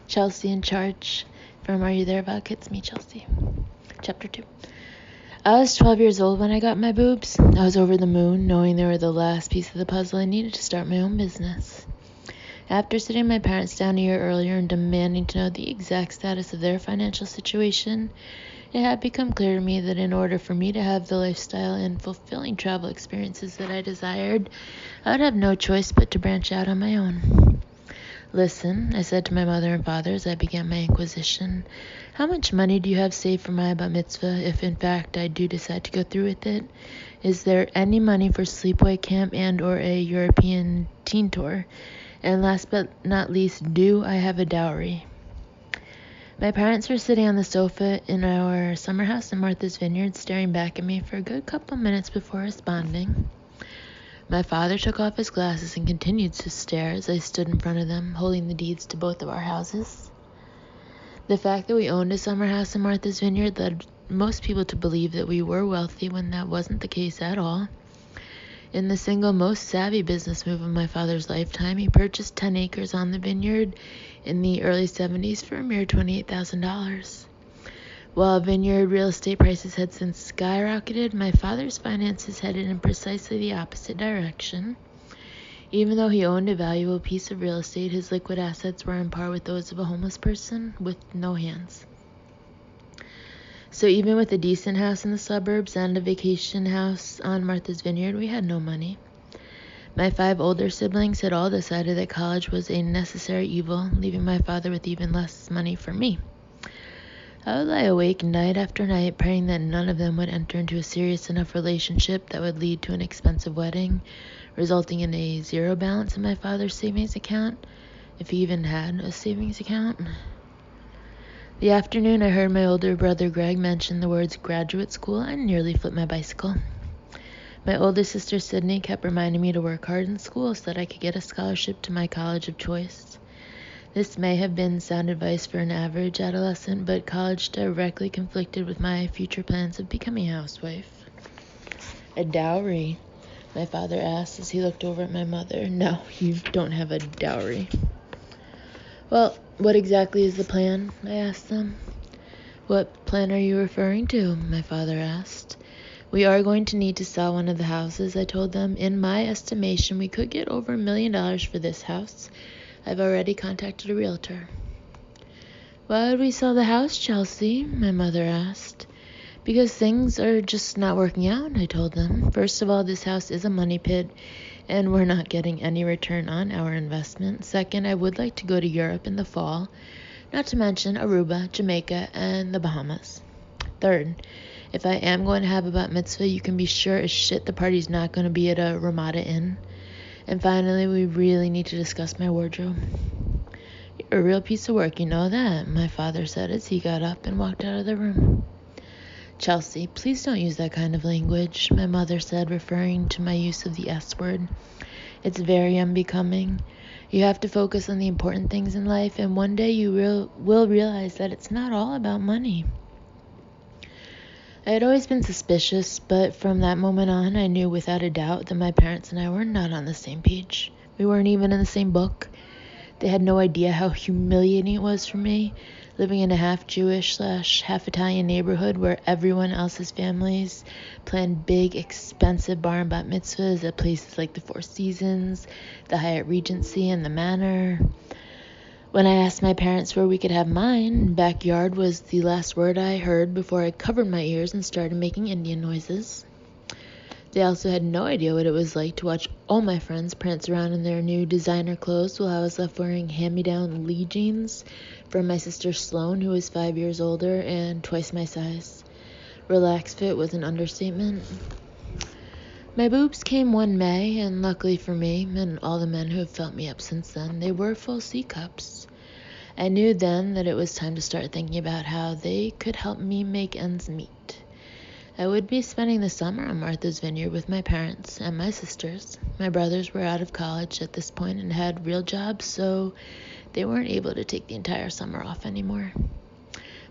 Chelsea in charge from Are You There, Buck? It's me, Chelsea. Chapter 2. I was 12 years old when I got my boobs. I was over the moon, knowing they were the last piece of the puzzle I needed to start my own business. After sitting my parents down a year earlier and demanding to know the exact status of their financial situation, it had become clear to me that in order for me to have the lifestyle and fulfilling travel experiences that I desired, I would have no choice but to branch out on my own. Listen, I said to my mother and father as I began my inquisition, how much money do you have saved for my bat mitzvah if in fact I do decide to go through with it? Is there any money for sleepaway camp and or a European teen tour? And last but not least, do I have a dowry? My parents were sitting on the sofa in our summer house in Martha's Vineyard, staring back at me for a good couple minutes before responding. My father took off his glasses and continued to stare as I stood in front of them, holding the deeds to both of our houses. The fact that we owned a summer house in Martha's Vineyard led most people to believe that we were wealthy when that wasn't the case at all. In the single most savvy business move of my father's lifetime, he purchased 10 acres on the vineyard in the early 70s for a mere $28,000. While vineyard real estate prices had since skyrocketed, my father's finances headed in precisely the opposite direction. Even though he owned a valuable piece of real estate, his liquid assets were on par with those of a homeless person with no hands. So even with a decent house in the suburbs and a vacation house on Martha's Vineyard, we had no money. My 5 older siblings had all decided that college was a necessary evil, leaving my father with even less money for me. I would lie awake night after night, praying that none of them would enter into a serious enough relationship that would lead to an expensive wedding, resulting in a zero balance in my father's savings account, if he even had a savings account. The afternoon I heard my older brother Greg mention the words graduate school, I nearly flipped my bicycle. My older sister Sydney kept reminding me to work hard in school so that I could get a scholarship to my college of choice. This may have been sound advice for an average adolescent, but college directly conflicted with my future plans of becoming a housewife. A dowry? My father asked as he looked over at my mother. No, you don't have a dowry. Well, what exactly is the plan? I asked them. What plan are you referring to? My father asked. We are going to need to sell one of the houses, I told them. In my estimation, we could get over $1 million for this house. I've already contacted a realtor. Why would we sell the house, Chelsea? My mother asked. Because things are just not working out, I told them. First of all, this house is a money pit, and we're not getting any return on our investment. Second, I would like to go to Europe in the fall, not to mention Aruba, Jamaica, and the Bahamas. Third, if I am going to have a bat mitzvah, you can be sure as shit the party's not going to be at a Ramada Inn. And finally, we really need to discuss my wardrobe. You're a real piece of work, you know that, my father said as he got up and walked out of the room. Chelsea, please don't use that kind of language, my mother said, referring to my use of the S word. It's very unbecoming. You have to focus on the important things in life, and one day you will realize that it's not all about money. I had always been suspicious, but from that moment on, I knew without a doubt that my parents and I were not on the same page. We weren't even in the same book. They had no idea how humiliating it was for me, living in a half-Jewish / half-Italian neighborhood where everyone else's families planned big, expensive bar and bat mitzvahs at places like the Four Seasons, the Hyatt Regency, and the Manor. When I asked my parents where we could have mine, backyard was the last word I heard before I covered my ears and started making Indian noises. They also had no idea what it was like to watch all my friends prance around in their new designer clothes while I was left wearing hand-me-down Lee jeans from my sister Sloane, who was 5 years older and twice my size. Relaxed fit was an understatement. My boobs came one May, and luckily for me, and all the men who have felt me up since then, they were full C-cups. I knew then that it was time to start thinking about how they could help me make ends meet. I would be spending the summer on Martha's Vineyard with my parents and my sisters. My brothers were out of college at this point and had real jobs, so they weren't able to take the entire summer off anymore.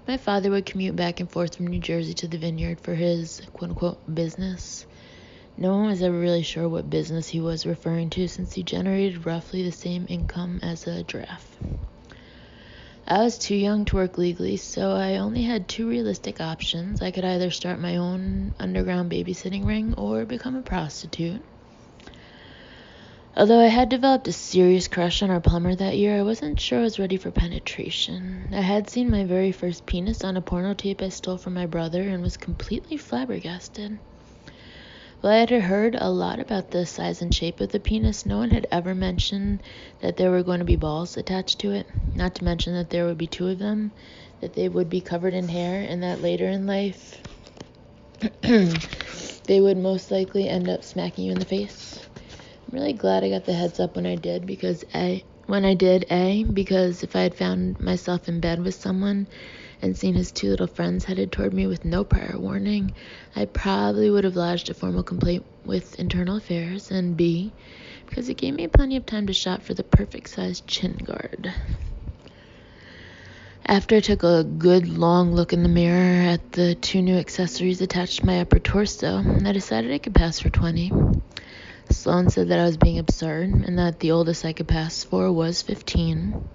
My father would commute back and forth from New Jersey to the vineyard for his quote-unquote business. No one was ever really sure what business he was referring to since he generated roughly the same income as a giraffe. I was too young to work legally, so I only had two realistic options. I could either start my own underground babysitting ring or become a prostitute. Although I had developed a serious crush on our plumber that year, I wasn't sure I was ready for penetration. I had seen my very first penis on a porno tape I stole from my brother and was completely flabbergasted. While I had heard a lot about the size and shape of the penis, no one had ever mentioned that there were going to be balls attached to it, not to mention that there would be two of them, that they would be covered in hair, and that later in life they would most likely end up smacking you in the face. I'm really glad I got the heads up when I did, because if I had found myself in bed with someone and seen his two little friends headed toward me with no prior warning, I probably would have lodged a formal complaint with Internal Affairs, and B, because it gave me plenty of time to shop for the perfect sized chin guard. After I took a good long look in the mirror at the two new accessories attached to my upper torso, I decided I could pass for 20. Sloan said that I was being absurd and that the oldest I could pass for was 15.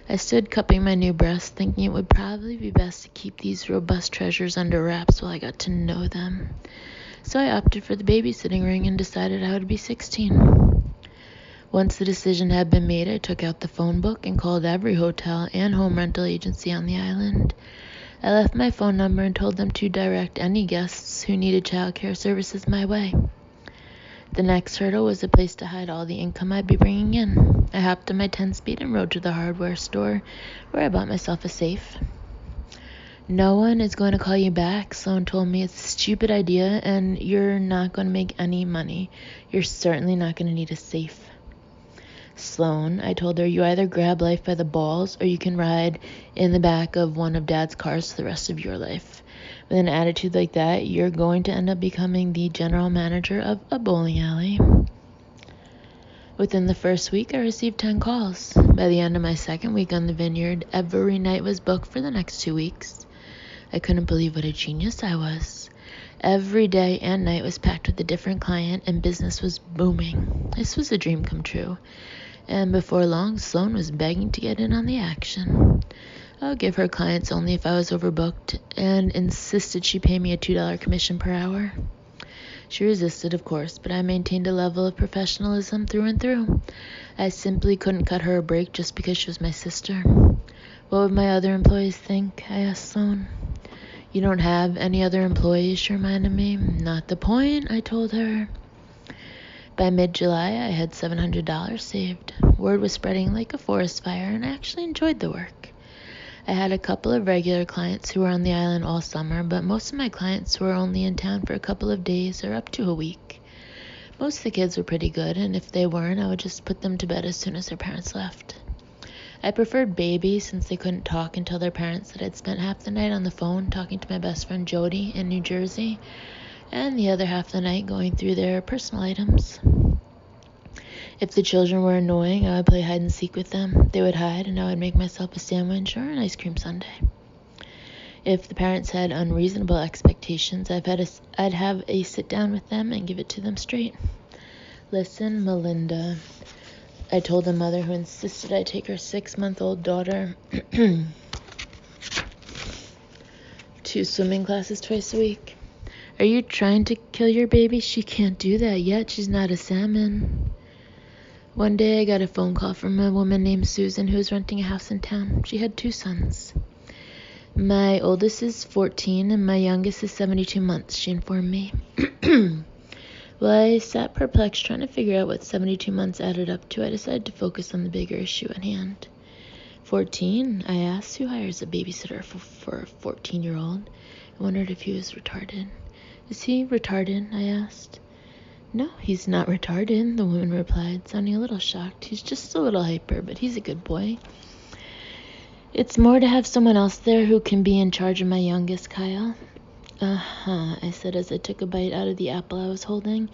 I stood cupping my new breasts, thinking it would probably be best to keep these robust treasures under wraps while I got to know them. So I opted for the babysitting ring and decided I would be 16. Once the decision had been made, I took out the phone book and called every hotel and home rental agency on the island. I left my phone number and told them to direct any guests who needed childcare services my way. The next hurdle was a place to hide all the income I'd be bringing in. I hopped on my 10-speed and rode to the hardware store, where I bought myself a safe. No one is going to call you back, Sloan told me. It's a stupid idea, and you're not going to make any money. You're certainly not going to need a safe. Sloan, I told her, you either grab life by the balls, or you can ride in the back of one of Dad's cars for the rest of your life. With an attitude like that, you're going to end up becoming the general manager of a bowling alley. Within the first week, I received 10 calls. By the end of my second week on the vineyard, every night was booked for the next 2 weeks. I couldn't believe what a genius I was. Every day and night was packed with a different client, and business was booming. This was a dream come true. And before long, Sloan was begging to get in on the action. I would give her clients only if I was overbooked, and insisted she pay me a $2 commission per hour. She resisted, of course, but I maintained a level of professionalism through and through. I simply couldn't cut her a break just because she was my sister. What would my other employees think? I asked Sloan. You don't have any other employees, she reminded me. Not the point, I told her. By mid-July, I had $700 saved. Word was spreading like a forest fire, and I actually enjoyed the work. I had a couple of regular clients who were on the island all summer, but most of my clients were only in town for a couple of days or up to a week. Most of the kids were pretty good, and if they weren't, I would just put them to bed as soon as their parents left. I preferred babies since they couldn't talk and tell their parents that I'd spent half the night on the phone talking to my best friend Jody in New Jersey, and the other half the night going through their personal items. If the children were annoying, I would play hide and seek with them. They would hide, and I would make myself a sandwich or an ice cream sundae. If the parents had unreasonable expectations, I'd have a sit down with them and give it to them straight. Listen, Melinda, I told the mother who insisted I take her 6-month-old daughter to swimming classes twice a week. Are you trying to kill your baby? She can't do that yet. She's not a salmon. One day I got a phone call from a woman named Susan who was renting a house in town. She had 2 sons. My oldest is 14 and my youngest is 72 months, she informed me. While I sat perplexed trying to figure out what 72 months added up to, I decided to focus on the bigger issue at hand. 14? I asked. Who hires a babysitter for a 14-year-old? I wondered if he was retarded. Is he retarded? I asked. No, he's not retarded, the woman replied, sounding a little shocked. He's just a little hyper, but he's a good boy. It's more to have someone else there who can be in charge of my youngest, Kyle. I said as I took a bite out of the apple I was holding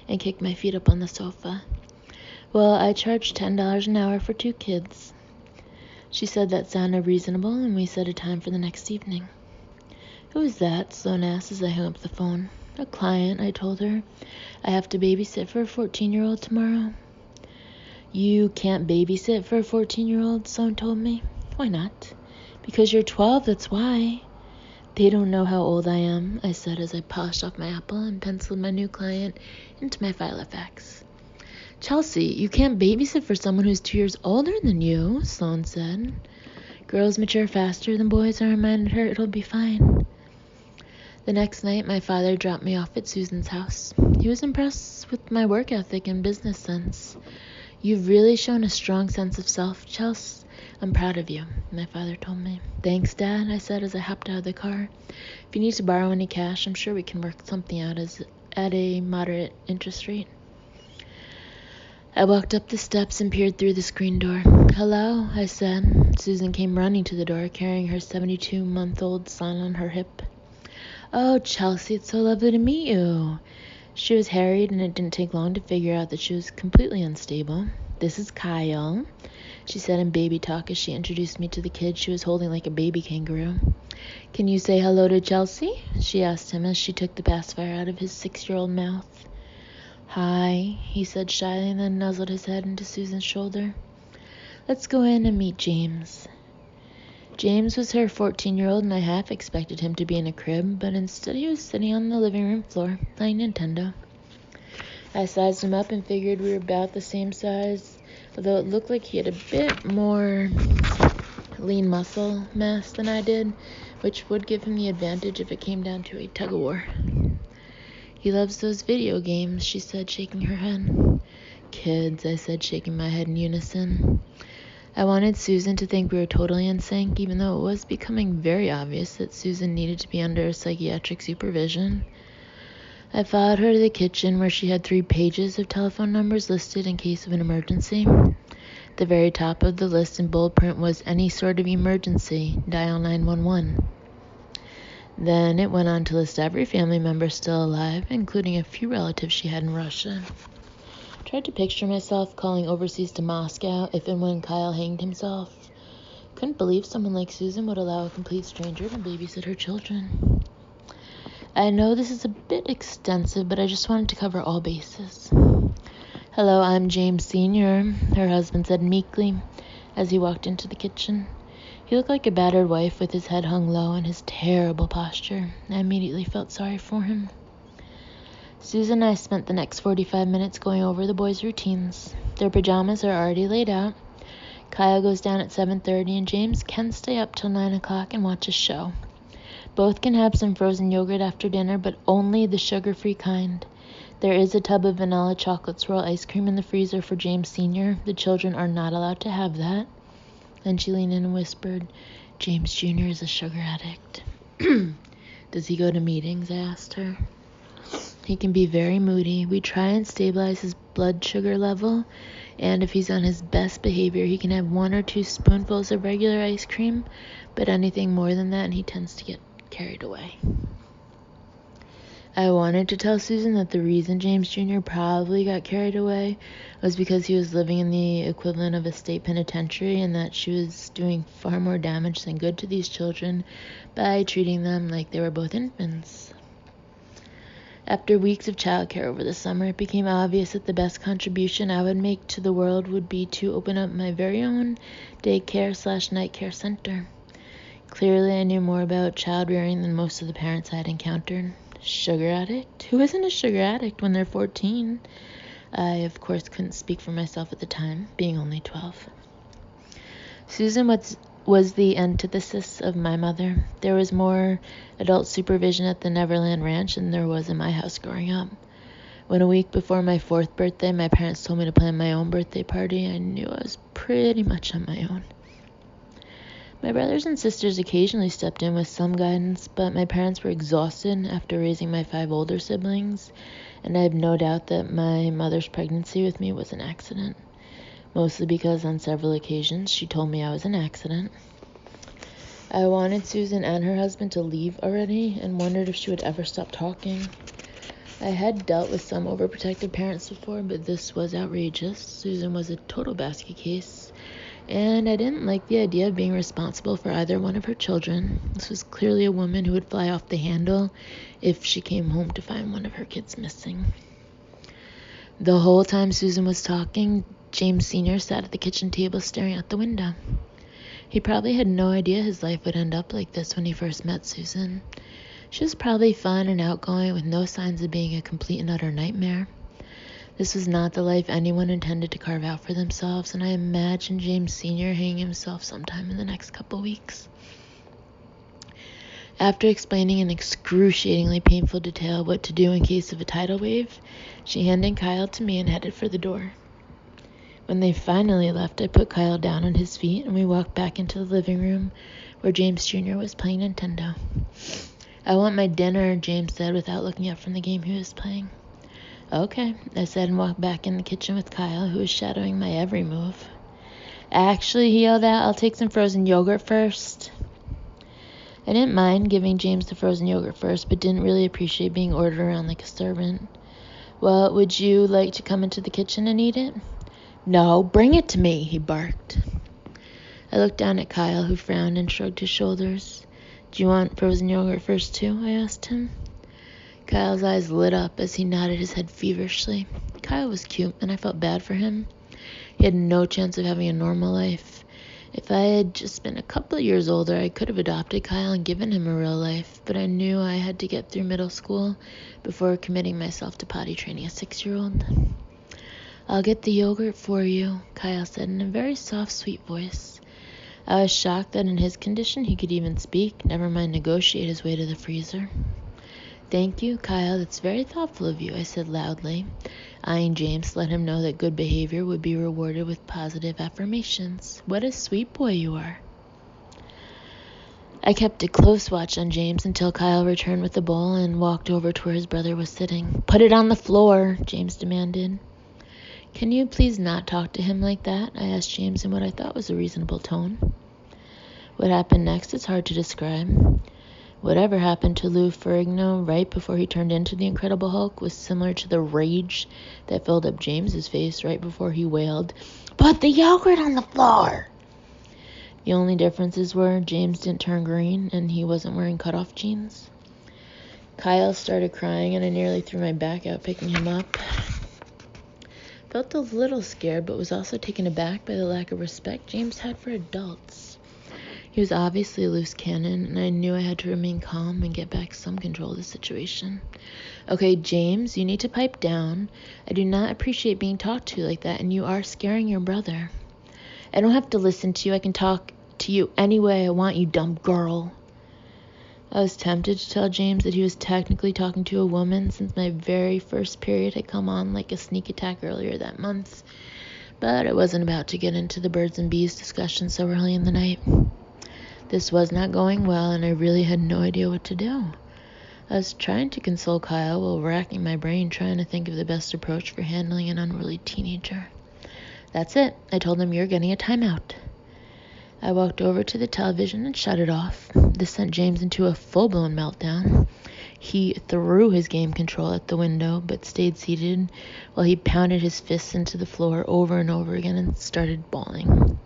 and kicked my feet up on the sofa. Well, I charge $10 an hour for 2 kids. She said that sounded reasonable, and we set a time for the next evening. Who is that? Sloan asked as I hung up the phone. A client, I told her. I have to babysit for a 14-year-old tomorrow. You can't babysit for a 14-year-old, Sloan told me. Why not? Because you're 12, that's why. They don't know how old I am, I said as I polished off my apple and penciled my new client into my Filofax. Chelsea, you can't babysit for someone who's 2 years older than you, Sloane said. Girls mature faster than boys, I reminded her. It'll be fine. The next night, my father dropped me off at Susan's house. He was impressed with my work ethic and business sense. You've really shown a strong sense of self, Chelsea. I'm proud of you, my father told me. Thanks, Dad, I said as I hopped out of the car. If you need to borrow any cash, I'm sure we can work something out at a moderate interest rate. I walked up the steps and peered through the screen door. Hello, I said. Susan came running to the door, carrying her 72-month-old son on her hip. Oh, Chelsea, it's so lovely to meet you. She was harried, and it didn't take long to figure out that she was completely unstable. This is Kyle, she said in baby talk as she introduced me to the kid she was holding like a baby kangaroo. Can you say hello to Chelsea? She asked him as she took the pacifier out of his 6-year-old mouth. Hi, he said shyly and then nuzzled his head into Susan's shoulder. Let's go in and meet James. James was her 14-year-old, and I half expected him to be in a crib, but instead he was sitting on the living room floor, playing Nintendo. I sized him up and figured we were about the same size, although it looked like he had a bit more lean muscle mass than I did, which would give him the advantage if it came down to a tug-of-war. He loves those video games, she said, shaking her head. Kids, I said, shaking my head in unison. I wanted Susan to think we were totally in sync, even though it was becoming very obvious that Susan needed to be under psychiatric supervision. I followed her to the kitchen, where she had 3 pages of telephone numbers listed in case of an emergency. The very top of the list in bold print was any sort of emergency, dial 911. Then it went on to list every family member still alive, including a few relatives she had in Russia. I tried to picture myself calling overseas to Moscow if and when Kyle hanged himself. Couldn't believe someone like Susan would allow a complete stranger to babysit her children. I know this is a bit extensive, but I just wanted to cover all bases. Hello, I'm James Sr., her husband said meekly as he walked into the kitchen. He looked like a battered wife with his head hung low and his terrible posture. I immediately felt sorry for him. Susan and I spent the next 45 minutes going over the boys' routines. Their pajamas are already laid out. Kyle goes down at 7:30 and James can stay up till 9 o'clock and watch a show. Both can have some frozen yogurt after dinner, but only the sugar-free kind. There is a tub of vanilla chocolate swirl ice cream in the freezer for James Sr. The children are not allowed to have that. Then she leaned in and whispered, James Jr. is a sugar addict. Does he go to meetings? I asked her. He can be very moody. We try and stabilize his blood sugar level, and if he's on his best behavior, he can have 1 or 2 spoonfuls of regular ice cream, but anything more than that, and he tends to get carried away. I wanted to tell Susan that the reason James Jr. probably got carried away was because he was living in the equivalent of a state penitentiary, and that she was doing far more damage than good to these children by treating them like they were both infants. After weeks of childcare over the summer, it became obvious that the best contribution I would make to the world would be to open up my very own daycare/night care center. Clearly, I knew more about child rearing than most of the parents I had encountered. Sugar addict? Who isn't a sugar addict when they're 14? I, of course, couldn't speak for myself at the time, being only 12. Susan was the antithesis of my mother. There was more adult supervision at the Neverland Ranch than there was in my house growing up. When a week before my 4th birthday, my parents told me to plan my own birthday party, I knew I was pretty much on my own. My brothers and sisters occasionally stepped in with some guidance, but my parents were exhausted after raising my 5 older siblings, and I have no doubt that my mother's pregnancy with me was an accident. Mostly because on several occasions she told me I was an accident. I wanted Susan and her husband to leave already and wondered if she would ever stop talking. I had dealt with some overprotective parents before, but this was outrageous. Susan was a total basket case, and I didn't like the idea of being responsible for either one of her children. This was clearly a woman who would fly off the handle if she came home to find one of her kids missing. The whole time Susan was talking, James Sr. sat at the kitchen table staring out the window. He probably had no idea his life would end up like this when he first met Susan. She was probably fun and outgoing with no signs of being a complete and utter nightmare. This was not the life anyone intended to carve out for themselves, and I imagined James Sr. hanging himself sometime in the next couple weeks. After explaining in excruciatingly painful detail what to do in case of a tidal wave, she handed Kyle to me and headed for the door. When they finally left, I put Kyle down on his feet and we walked back into the living room where James Jr. was playing Nintendo. "I want my dinner," James said without looking up from the game he was playing. "Okay," I said and walked back in the kitchen with Kyle, who was shadowing my every move. "Actually," he yelled out, "I'll take some frozen yogurt first." I didn't mind giving James the frozen yogurt first, but didn't really appreciate being ordered around like a servant. "Well, would you like to come into the kitchen and eat it?" "No, bring it to me," he barked. I looked down at Kyle, who frowned and shrugged his shoulders. "Do you want frozen yogurt first, too?" I asked him. Kyle's eyes lit up as he nodded his head feverishly. Kyle was cute, and I felt bad for him. He had no chance of having a normal life. If I had just been a couple of years older, I could have adopted Kyle and given him a real life, but I knew I had to get through middle school before committing myself to potty training a 6-year-old. "I'll get the yogurt for you," Kyle said in a very soft, sweet voice. I was shocked that in his condition he could even speak, never mind negotiate his way to the freezer. "Thank you, Kyle, that's very thoughtful of you," I said loudly, eyeing James to let him know that good behavior would be rewarded with positive affirmations. "What a sweet boy you are." I kept a close watch on James until Kyle returned with the bowl and walked over to where his brother was sitting. "Put it on the floor," James demanded. "Can you please not talk to him like that?" I asked James in what I thought was a reasonable tone. What happened next is hard to describe. Whatever happened to Lou Ferrigno right before he turned into the Incredible Hulk was similar to the rage that filled up James's face right before he wailed, "Put the yogurt on the floor!" The only differences were James didn't turn green and he wasn't wearing cutoff jeans. Kyle started crying and I nearly threw my back out picking him up. Felt a little scared, but was also taken aback by the lack of respect James had for adults. He was obviously a loose cannon, and I knew I had to remain calm and get back some control of the situation. "Okay, James, you need to pipe down. I do not appreciate being talked to like that, and you are scaring your brother." "I don't have to listen to you. I can talk to you any way I want, you dumb girl." I was tempted to tell James that he was technically talking to a woman since my very first period had come on like a sneak attack earlier that month, but I wasn't about to get into the birds and bees discussion so early in the night. This was not going well, and I really had no idea what to do. I was trying to console Kyle while racking my brain trying to think of the best approach for handling an unruly teenager. "That's it," I told him, "you're getting a timeout." I walked over to the television and shut it off. This sent James into a full-blown meltdown. He threw his game control at the window, but stayed seated while he pounded his fists into the floor over and over again and started bawling.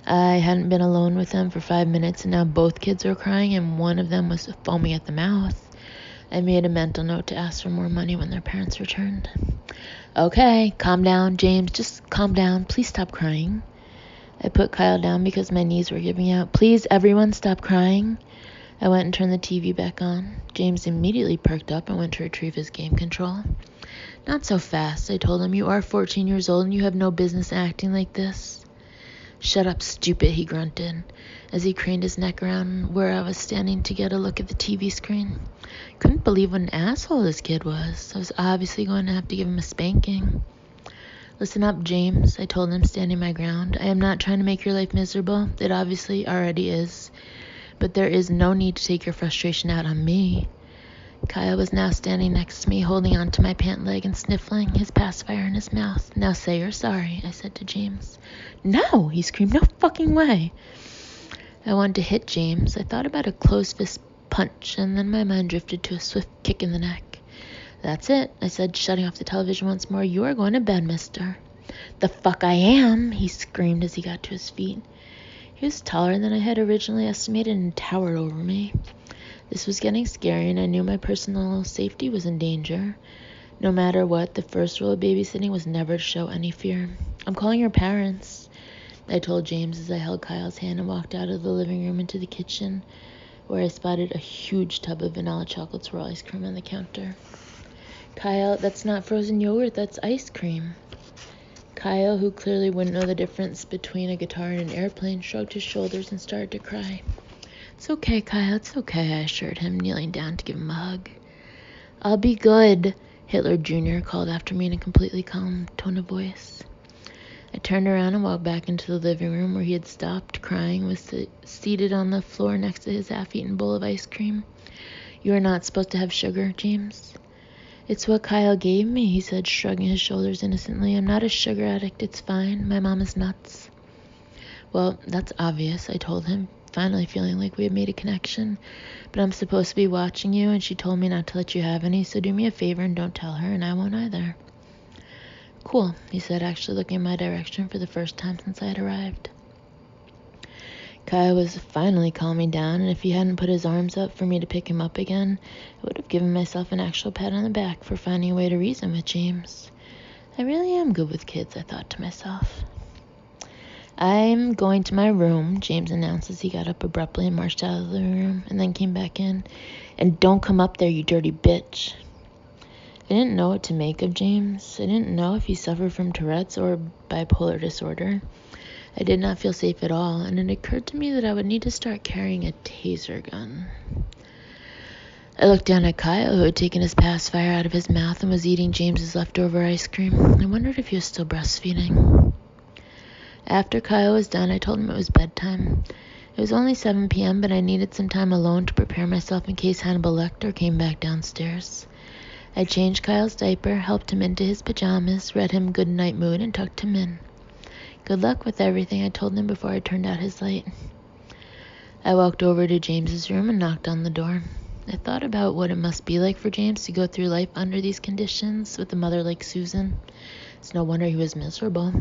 I hadn't been alone with them for 5 minutes, and now both kids were crying, and one of them was foaming at the mouth. I made a mental note to ask for more money when their parents returned. "Okay, calm down, James. Just calm down. Please stop crying." I put Kyle down because my knees were giving out. "Please, everyone, stop crying." I went and turned the TV back on. James immediately perked up and went to retrieve his game control. "Not so fast," I told him. "You are 14 years old and you have no business acting like this." "Shut up, stupid," he grunted, as he craned his neck around where I was standing to get a look at the TV screen. Couldn't believe what an asshole this kid was. I was obviously going to have to give him a spanking. "Listen up, James," I told him, standing my ground. "I am not trying to make your life miserable. It obviously already is. But there is no need to take your frustration out on me." Kyle was now standing next to me, holding onto my pant leg and sniffling, his pacifier in his mouth. "Now say you're sorry," I said to James. "No," he screamed. "No fucking way." I wanted to hit James. I thought about a closed fist punch, and then my mind drifted to a swift kick in the neck. "That's it," I said, shutting off the television once more. "You are going to bed, mister." "The fuck I am," he screamed as he got to his feet. He was taller than I had originally estimated and towered over me. This was getting scary, and I knew my personal safety was in danger. No matter what, the first rule of babysitting was never to show any fear. "I'm calling your parents." I told James as I held Kyle's hand and walked out of the living room into the kitchen, where I spotted a huge tub of vanilla chocolate swirl ice cream on the counter. Kyle, that's not frozen yogurt, that's ice cream. Kyle, who clearly wouldn't know the difference between a guitar and an airplane, shrugged his shoulders and started to cry. It's okay, Kyle, it's okay, I assured him, kneeling down to give him a hug. I'll be good, Hitler Jr. called after me in a completely calm tone of voice. I turned around and walked back into the living room where he had stopped crying and was seated on the floor next to his half-eaten bowl of ice cream. You are not supposed to have sugar, James. It's what Kyle gave me, he said, shrugging his shoulders innocently. I'm not a sugar addict, it's fine. My mom is nuts. Well, that's obvious, I told him, finally feeling like we had made a connection. But I'm supposed to be watching you, and she told me not to let you have any, so do me a favor and don't tell her, and I won't either. Cool, he said, actually looking in my direction for the first time since I had arrived. Kyle was finally calming down, and if he hadn't put his arms up for me to pick him up again, I would have given myself an actual pat on the back for finding a way to reason with James. I really am good with kids, I thought to myself. I'm going to my room, James announced as he got up abruptly and marched out of the room, and then came back in. And don't come up there, you dirty bitch. I didn't know what to make of James. I didn't know if he suffered from Tourette's or bipolar disorder. I did not feel safe at all, and it occurred to me that I would need to start carrying a taser gun. I looked down at Kyle, who had taken his pacifier out of his mouth and was eating James's leftover ice cream. I wondered if he was still breastfeeding. After Kyle was done, I told him it was bedtime. It was only 7 p.m., but I needed some time alone to prepare myself in case Hannibal Lecter came back downstairs. I changed Kyle's diaper, helped him into his pajamas, read him Good Night Mood, and tucked him in. Good luck with everything, I told him before I turned out his light. I walked over to James's room and knocked on the door. I thought about what it must be like for James to go through life under these conditions with a mother like Susan. It's no wonder he was miserable.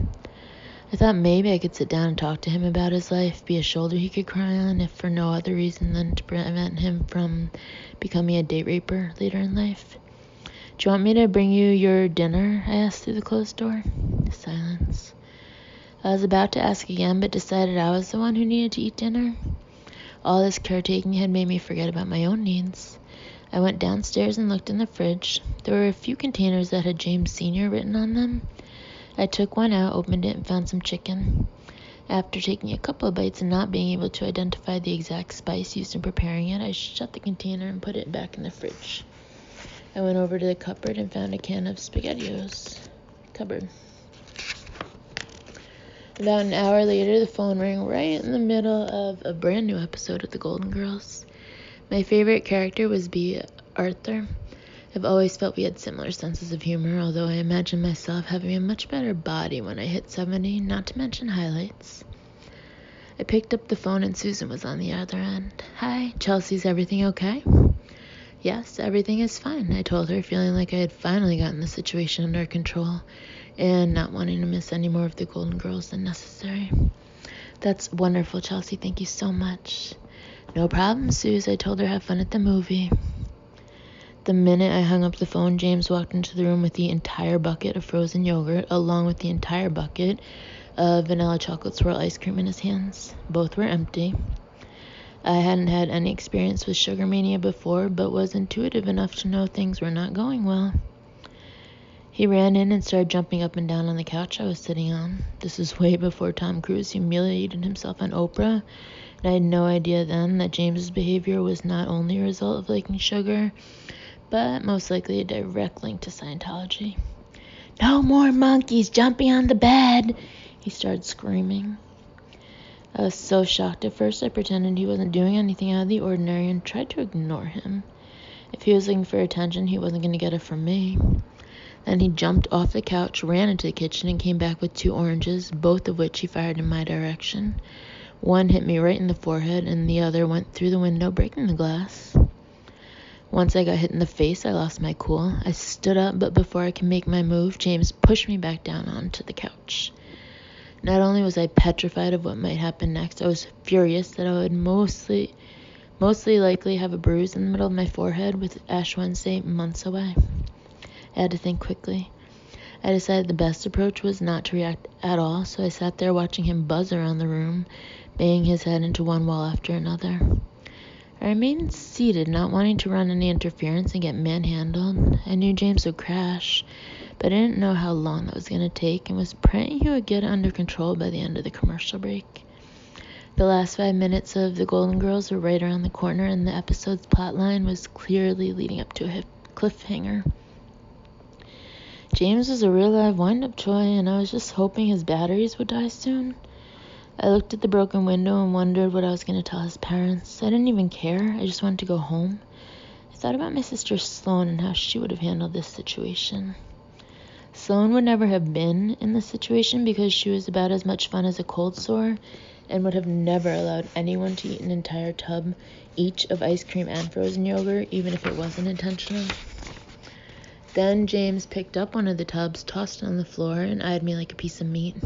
I thought maybe I could sit down and talk to him about his life, be a shoulder he could cry on, if for no other reason than to prevent him from becoming a date raper later in life. Do you want me to bring you your dinner? I asked through the closed door. Silence. I was about to ask again, but decided I was the one who needed to eat dinner. All this caretaking had made me forget about my own needs. I went downstairs and looked in the fridge. There were a few containers that had James Sr. written on them. I took one out, opened it, and found some chicken. After taking a couple of bites and not being able to identify the exact spice used in preparing it, I shut the container and put it back in the fridge. I went over to the cupboard and found a can of SpaghettiOs. Cupboard. About an hour later, the phone rang right in the middle of a brand new episode of The Golden Girls. My favorite character was B. Arthur. I've always felt we had similar senses of humor, although I imagine myself having a much better body when I hit 70, not to mention highlights. I picked up the phone and Susan was on the other end. Hi, Chelsea's everything okay? Yes, everything is fine, I told her, feeling like I had finally gotten the situation under control and not wanting to miss any more of the Golden Girls than necessary. That's wonderful, Chelsea. Thank you so much. No problem, Suze. I told her have fun at the movie. The minute I hung up the phone, James walked into the room with the entire bucket of frozen yogurt, along with the entire bucket of vanilla chocolate swirl ice cream in his hands. Both were empty. I hadn't had any experience with sugar mania before, but was intuitive enough to know things were not going well. He ran in and started jumping up and down on the couch I was sitting on. This was way before Tom Cruise humiliated himself on Oprah, and I had no idea then that James's behavior was not only a result of liking sugar, but most likely a direct link to Scientology. No more monkeys jumping on the bed, he started screaming. I was so shocked at first I pretended he wasn't doing anything out of the ordinary and tried to ignore him. If he was looking for attention, he wasn't going to get it from me. Then he jumped off the couch, ran into the kitchen, and came back with 2 oranges, both of which he fired in my direction. One hit me right in the forehead, and the other went through the window, breaking the glass. Once I got hit in the face, I lost my cool. I stood up, but before I could make my move, James pushed me back down onto the couch. Not only was I petrified of what might happen next, I was furious that I would mostly likely have a bruise in the middle of my forehead with Ash Wednesday months away. I had to think quickly. I decided the best approach was not to react at all, so I sat there watching him buzz around the room, banging his head into one wall after another. I remained seated, not wanting to run any interference and get manhandled. I knew James would crash, but I didn't know how long that was going to take, and was praying he would get it under control by the end of the commercial break. The last 5 minutes of The Golden Girls were right around the corner, and the episode's plotline was clearly leading up to a cliffhanger. James was a real-live wind-up toy, and I was just hoping his batteries would die soon. I looked at the broken window and wondered what I was going to tell his parents. I didn't even care. I just wanted to go home. I thought about my sister Sloane and how she would have handled this situation. Sloane would never have been in this situation because she was about as much fun as a cold sore and would have never allowed anyone to eat an entire tub each of ice cream and frozen yogurt, even if it wasn't intentional. Then James picked up one of the tubs, tossed it on the floor, and eyed me like a piece of meat.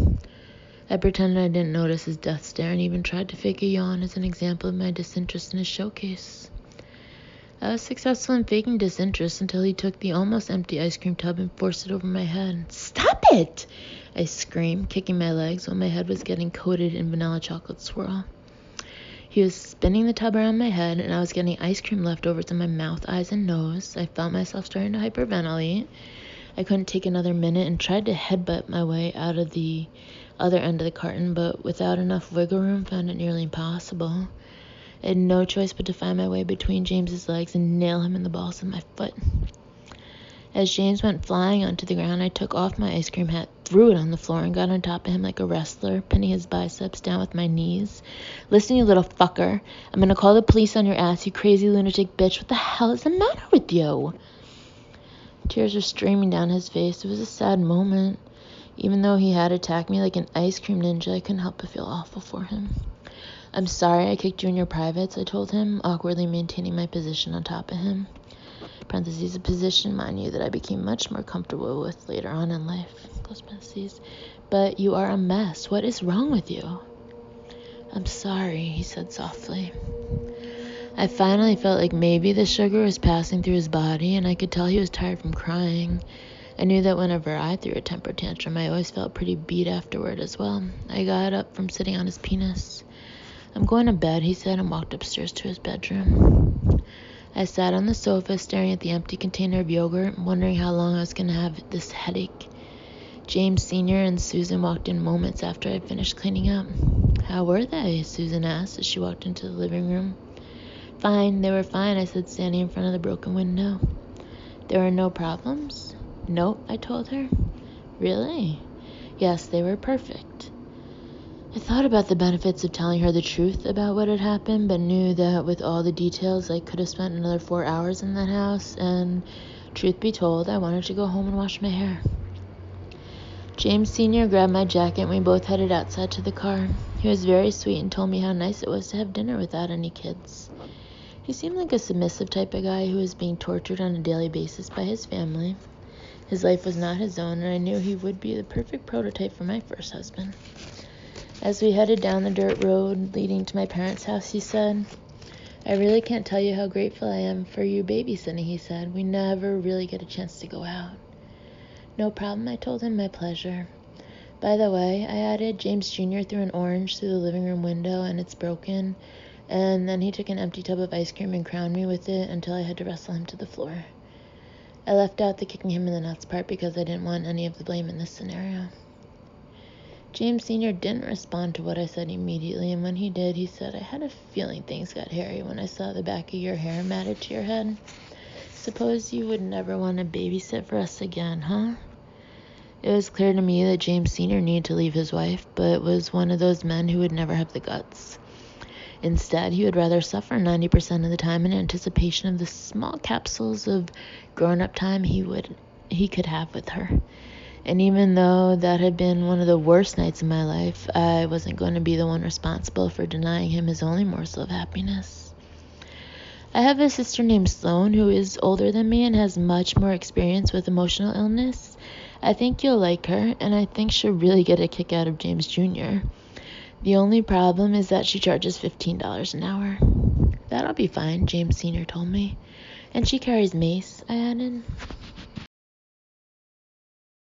I pretended I didn't notice his death stare and even tried to fake a yawn as an example of my disinterest in his showcase. I was successful in faking disinterest until he took the almost empty ice cream tub and forced it over my head. "Stop it!" I screamed, kicking my legs while my head was getting coated in vanilla chocolate swirl. He was spinning the tub around my head, and I was getting ice cream leftovers in my mouth, eyes, and nose. I felt myself starting to hyperventilate. I couldn't take another minute and tried to headbutt my way out of the other end of the carton, but without enough wiggle room, found it nearly impossible. I had no choice but to find my way between James's legs and nail him in the balls of my foot. As James went flying onto the ground, I took off my ice cream hat, threw it on the floor, and got on top of him like a wrestler, pinning his biceps down with my knees. "Listen, you little fucker. I'm gonna call the police on your ass, you crazy lunatic bitch. What the hell is the matter with you?" Tears were streaming down his face. It was a sad moment. Even though he had attacked me like an ice cream ninja, I couldn't help but feel awful for him. "I'm sorry I kicked you in your privates," I told him, awkwardly maintaining my position on top of him. Parentheses, a position, mind you, that I became much more comfortable with later on in life. Close parentheses. "But you are a mess. What is wrong with you?" "I'm sorry," he said softly. I finally felt like maybe the sugar was passing through his body, and I could tell he was tired from crying. I knew that whenever I threw a temper tantrum, I always felt pretty beat afterward as well. I got up from sitting on his penis. "I'm going to bed," he said, and walked upstairs to his bedroom. I sat on the sofa, staring at the empty container of yogurt, wondering how long I was going to have this headache. James Sr. and Susan walked in moments after I finished cleaning up. "How were they?" Susan asked as she walked into the living room. "Fine, they were fine," I said, standing in front of the broken window. "There were no problems?" "Nope," I told her. "Really?" "Yes, they were perfect." I thought about the benefits of telling her the truth about what had happened, but knew that with all the details, I could have spent another 4 hours in that house, and truth be told, I wanted to go home and wash my hair. James Sr. grabbed my jacket, and we both headed outside to the car. He was very sweet and told me how nice it was to have dinner without any kids. He seemed like a submissive type of guy who was being tortured on a daily basis by his family. His life was not his own, and I knew he would be the perfect prototype for my first husband. As we headed down the dirt road leading to my parents' house, he said, "I really can't tell you how grateful I am for you babysitting," he said. "We never really get a chance to go out." "No problem," I told him, "my pleasure." "By the way," I added, "James Jr. threw an orange through the living room window, and it's broken, and then he took an empty tub of ice cream and crowned me with it until I had to wrestle him to the floor." I left out the kicking him in the nuts part because I didn't want any of the blame in this scenario. James Sr. didn't respond to what I said immediately, and when he did, he said, "I had a feeling things got hairy when I saw the back of your hair matted to your head. Suppose you would never want to babysit for us again, huh?" It was clear to me that James Sr. needed to leave his wife, but was one of those men who would never have the guts. Instead, he would rather suffer 90% of the time in anticipation of the small capsules of grown-up time he could have with her. And even though that had been one of the worst nights of my life, I wasn't going to be the one responsible for denying him his only morsel of happiness. I have a sister named Sloane who is older than me and has much more experience with emotional illness. I think you'll like her, and I think she'll really get a kick out of James Jr. The only problem is that she charges $15 an hour. "That'll be fine," James Sr. told me. "And she carries mace," I added.